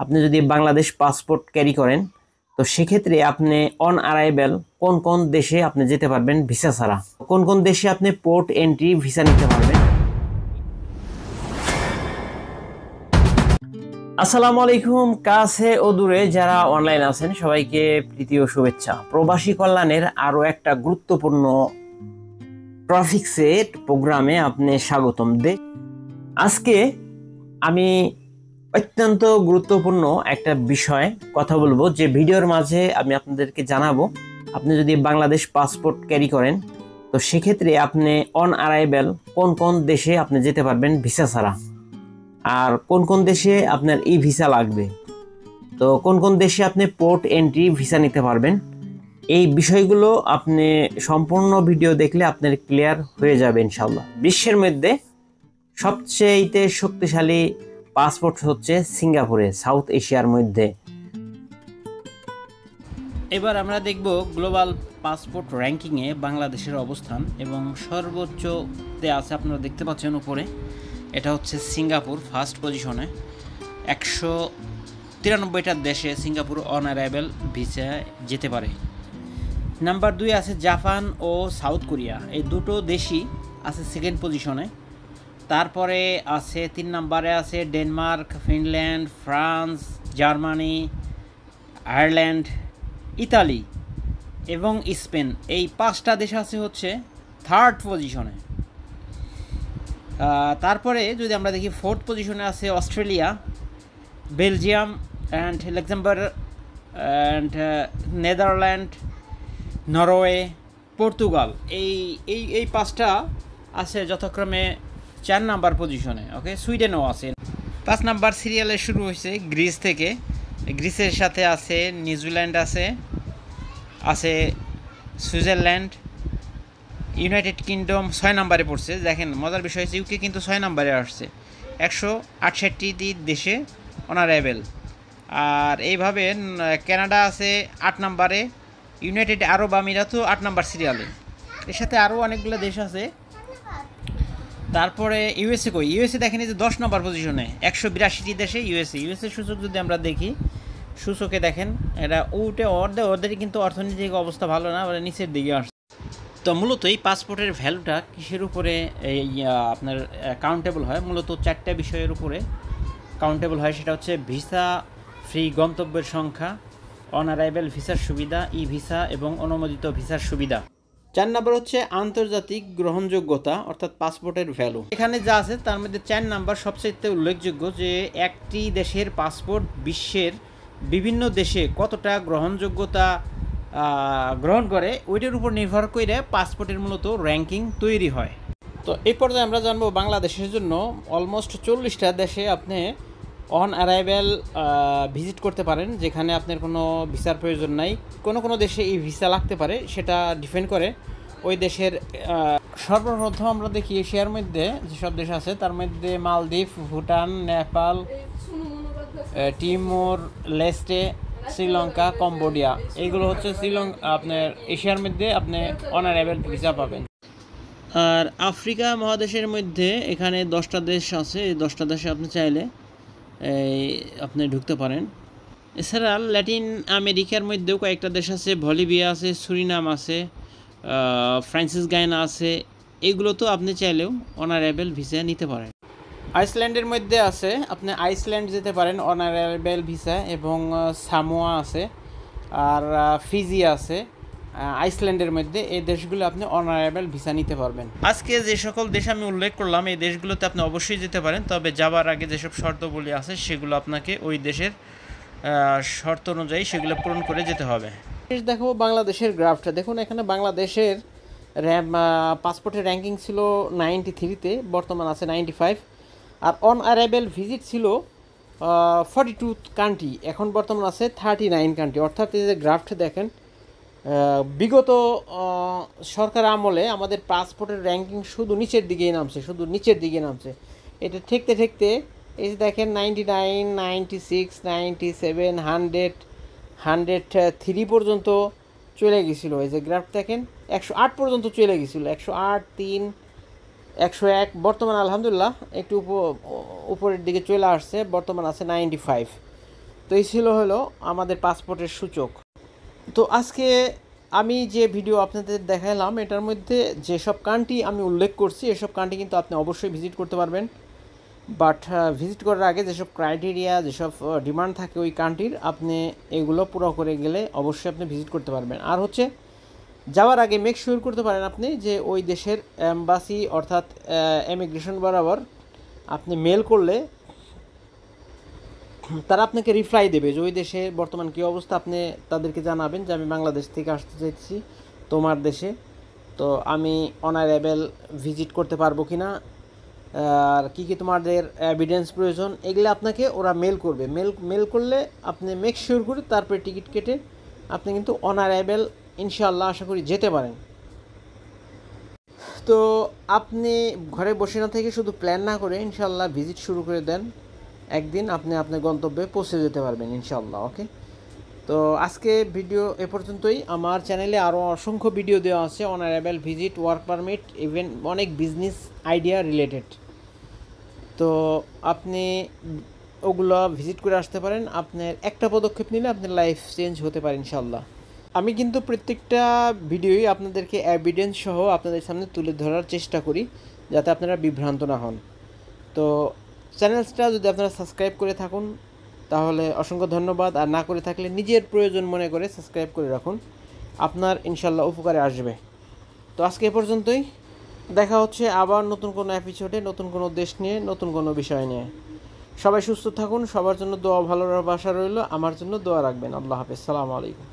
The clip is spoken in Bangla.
আপনি যদি বাংলাদেশ পাসপোর্ট ক্যারি করেন তো সেক্ষেত্রে আপনি অন অ্যারাইভেল কোন কোন দেশে আপনি যেতে পারবেন ভিসা ছাড়া, কোন কোন দেশে আপনি পোর্ট এন্ট্রি ভিসা নিতে পারবেন। আসসালামু আলাইকুম, কাছে ও দূরে যারা অনলাইন আছেন সবাইকে প্রীতি ও শুভেচ্ছা। প্রবাসী কল্যাণের আরো একটা গুরুত্বপূর্ণ ট্রাফিক সেট প্রোগ্রামে আপনি স্বাগতম দে। আজকে আমি অত্যন্ত গুরুত্বপূর্ণ একটা বিষয় কথা বলবো, যে ভিডিওর মাঝে আমি আপনাদেরকে জানাবো আপনি যদি বাংলাদেশ পাসপোর্ট ক্যারি করেন তো সেক্ষেত্রে আপনি অন অ্যারাইভেল কোন কোন দেশে আপনি যেতে পারবেন ভিসা ছাড়া, আর কোন কোন দেশে আপনার ই ভিসা লাগবে, তো কোন কোন দেশে আপনি পোর্ট এন্ট্রি ভিসা নিতে পারবেন। এই বিষয়গুলো আপনি সম্পূর্ণ ভিডিও দেখলে আপনার ক্লিয়ার হয়ে যাবে ইনশাল্লাহ। বিশ্বের মধ্যে সবচেয়ে শক্তিশালী পাসপোর্ট হচ্ছে সিঙ্গাপুরে, সাউথ এশিয়ার মধ্যে। এবার আমরা দেখব গ্লোবাল পাসপোর্ট র্যাঙ্কিংয়ে বাংলাদেশের অবস্থান, এবং সর্বোচ্চতে আছে আপনারা দেখতে পাচ্ছেন উপরে, এটা হচ্ছে সিঙ্গাপুর ফার্স্ট পজিশনে। 193টা দেশে সিঙ্গাপুর অন অ্যারাইভেল ভিসা যেতে পারে। নাম্বার 2 আছে জাপান ও সাউথ কোরিয়া, এই দুটো দেশই আছে সেকেন্ড পজিশনে। তারপরে আছে 3 নম্বরে আছে Denmark, Finland, France, Germany, Ireland, Italy এবং স্পেন। এই 5টা দেশ আছে হচ্ছে থার্ড পজিশনে। তারপরে যদি আমরা দেখি ফোর্থ পজিশনে আছে Australia, Belgium and Luxembourg and Netherland, Norway, Portugal. এই 5টা আছে যথাক্রমে 4 নাম্বার পজিশনে। ওকে, সুইডেনও আছে। 5 নাম্বার সিরিয়ালে শুরু হয়েছে গ্রিস থেকে। গ্রিসের সাথে আছে নিউজিল্যান্ড, আছে সুইজারল্যান্ড, ইউনাইটেড কিংডম 6 নাম্বারে পড়ছে। দেখেন মজার বিষয় হচ্ছে ইউকে কিন্তু 6 নাম্বারে আসছে 168টি দেশে অনারাইভেল। আর এইভাবে কানাডা আছে 8 নাম্বারে, ইউনাইটেড আরব আমিরাতও 8 নাম্বার সিরিয়ালে। এর সাথে আরও অনেকগুলো দেশ আছে। তারপরে ইউএসএ ইউএসএ দেখেন যে 10 নম্বর পজিশনে, 182টি দেশে ইউএসএ সূচক যদি আমরা দেখি, সূচকে দেখেন এটা ওদেরই কিন্তু অর্থনৈতিক অবস্থা ভালো না, ওরা নিচের দিকে আসছে। তো মূলত এই পাসপোর্টের ভ্যালুটা কিসের উপরে আপনার কাউন্টেবল হয়? মূলত 4টা বিষয়ের উপরে কাউন্টেবল হয়। সেটা হচ্ছে ভিসা ফ্রি গন্তব্যের সংখ্যা, অন অ্যারাইভেল ভিসার সুবিধা, ই ভিসা এবং অনুমোদিত ভিসার সুবিধা। 4 নাম্বার হচ্ছে আন্তর্জাতিক গ্রহণযোগ্যতা, অর্থাৎ পাসপোর্টের ভ্যালু। এখানে যা আছে তার মধ্যে 4 নাম্বার সবচেয়ে উল্লেখযোগ্য, যে একটি দেশের পাসপোর্ট বিশ্বের বিভিন্ন দেশে কতটা গ্রহণযোগ্যতা গ্রহণ করে, ওইটার উপর নির্ভর করে পাসপোর্টের মূলত র্যাঙ্কিং তৈরি হয়। তো এই পর্যায়ে আমরা জানবো বাংলাদেশের জন্য অলমোস্ট 40টা দেশে আপনি অন অ্যারাইভেল ভিজিট করতে পারেন, যেখানে আপনার কোনো ভিসার প্রয়োজন নাই। কোনো দেশে এই ভিসা লাগতে পারে, সেটা ডিপেন্ড করে ওই দেশের। সর্বপ্রথম আমরা দেখি এশিয়ার মধ্যে যেসব দেশ আছে তার মধ্যে মালদ্বীপ, ভুটান, নেপাল, তিমুর লেস্টে, শ্রীলঙ্কা, কম্বোডিয়া। এইগুলো হচ্ছে আপনার এশিয়ার মধ্যে আপনি অন অ্যারাইভেল ভিসা পাবেন। আর আফ্রিকা মহাদেশের মধ্যে এখানে 10টা দেশ আছে, এই 10টা দেশে আপনি চাইলে আপনি ঢুকতে পারেন। এছাড়া ল্যাটিন আমেরিকার মধ্যেও কয়েকটা দেশ আছে, বলিভিয়া আছে, সুরিনাম আছে, ফ্রান্সিস গায়ানা আছে। এগুলো তো আপনি চাইলেও অনারাইভেল ভিসা নিতে পারেন। আইসল্যান্ডের মধ্যে আছে, আপনি আইসল্যান্ড যেতে পারেন অনারাইভেল ভিসা, এবং সামোয়া আছে, আর ফিজি আছে আইসল্যান্ডের মধ্যে। এই দেশগুলো আপনি অনারাইভেল ভিসা নিতে পারবেন। আজকে যে সকল দেশ আমি উল্লেখ করলাম এই দেশগুলোতে আপনি অবশ্যই যেতে পারেন, তবে যাবার আগে যেসব শর্তগুলি আছে সেগুলো আপনাকে ওই দেশের শর্ত অনুযায়ী সেগুলো পূরণ করে যেতে হবে। দেখো বাংলাদেশের গ্রাফটা দেখুন, এখানে বাংলাদেশের পাসপোর্টের র্যাঙ্কিং ছিল 93-তে, বর্তমান আছে 95। আর অন অ্যারাইভেল ভিজিট ছিল 42 কান্ট্রি, এখন বর্তমান আছে 39 কান্ট্রি। অর্থাৎ এই যে গ্রাফটা দেখেন, বিগত সরকার আমলে আমাদের পাসপোর্টের র্যাঙ্কিং শুধু নিচের দিকেই নামছে। এটা ঠেকতে এই যে দেখেন 99, 96, 97, 100, 103 পর্যন্ত চলে গেছিলো। এই যে গ্রাফ দেখেন 108 পর্যন্ত চলে গেছিলো, 108, 3, 101। বর্তমান আলহামদুলিল্লাহ একটু উপরের দিকে চলে আসছে, বর্তমান আছে 95। তো এই ছিল হলো আমাদের পাসপোর্টের সূচক। তো আজকে আমি যে ভিডিও আপনাদের দেখালাম এটার মধ্যে যেসব কান্ট্রি আমি উল্লেখ করছি এসব কান্ট্রি কিন্তু আপনি অবশ্যই ভিজিট করতে পারবেন। বাট ভিজিট করার আগে যেসব ক্রাইটেরিয়া যেসব ডিমান্ড থাকে ওই কান্ট্রির আপনি এগুলো পুরো করে গেলে অবশ্যই আপনি ভিজিট করতে পারবেন। আর হচ্ছে যাওয়ার আগে মেক শিওর করতে পারেন আপনি যে ওই দেশের এম্বাসি অর্থাৎ ইমিগ্রেশন বরাবর আপনি মেল করলে তারা আপনাকে রিপ্লাই দেবে যে ওই দেশে বর্তমান কী অবস্থা। আপনি তাদেরকে জানাবেন যে আমি বাংলাদেশ থেকে আসতে চাইছি তোমার দেশে, তো আমি অনারেবল ভিজিট করতে পারবো কি না, আর কী কী তোমাদের এভিডেন্স প্রয়োজন, এগুলো আপনাকে ওরা মেল করবে। মেল করলে আপনি মেক শিওর করে তারপরে টিকিট কেটে আপনি কিন্তু অনারেবল ইনশাআল্লাহ আশা করি যেতে পারেন। তো আপনি ঘরে বসে না থেকে শুধু প্ল্যান না করে ইনশাআল্লাহ ভিজিট শুরু করে দেন, একদিন আপনি আপনার গন্তব্যে পৌঁছে যেতে পারবেন ইনশাআল্লাহ। ওকে, তো আজকে ভিডিও এ পর্যন্তই। আমার চ্যানেলে আরও অসংখ্য ভিডিও দেওয়া আছে honourable visit, work permit, even অনেক বিজনেস আইডিয়া রিলেটেড। তো আপনি ওগুলো ভিজিট করে আসতে পারেন। আপনার একটা পদক্ষেপ নিলে আপনার লাইফ চেঞ্জ হতে পারে ইনশাআল্লাহ। আমি কিন্তু প্রত্যেকটা ভিডিওই আপনাদেরকে এভিডেন্স সহ আপনাদের সামনে তুলে ধরার চেষ্টা করি যাতে আপনারা বিভ্রান্ত না হন। তো চ্যানেলটা যদি আপনারা সাবস্ক্রাইব করে থাকুন তাহলে অসংখ্য ধন্যবাদ, আর না করে থাকলে নিজের প্রয়োজন মনে করে সাবস্ক্রাইব করে রাখুন, আপনার ইনশাল্লাহ উপকারে আসবে। তো আজকে এ পর্যন্তই, দেখা হচ্ছে আবার নতুন কোনো এপিসোডে, নতুন কোনো দেশ নিয়ে, নতুন কোনো বিষয় নিয়ে। সবাই সুস্থ থাকুন, সবার জন্য দোয়া ভালোবাসা রইল, আমার জন্য দোয়া রাখবেন। আল্লাহ হাফেজ, সালামু আলাইকুম।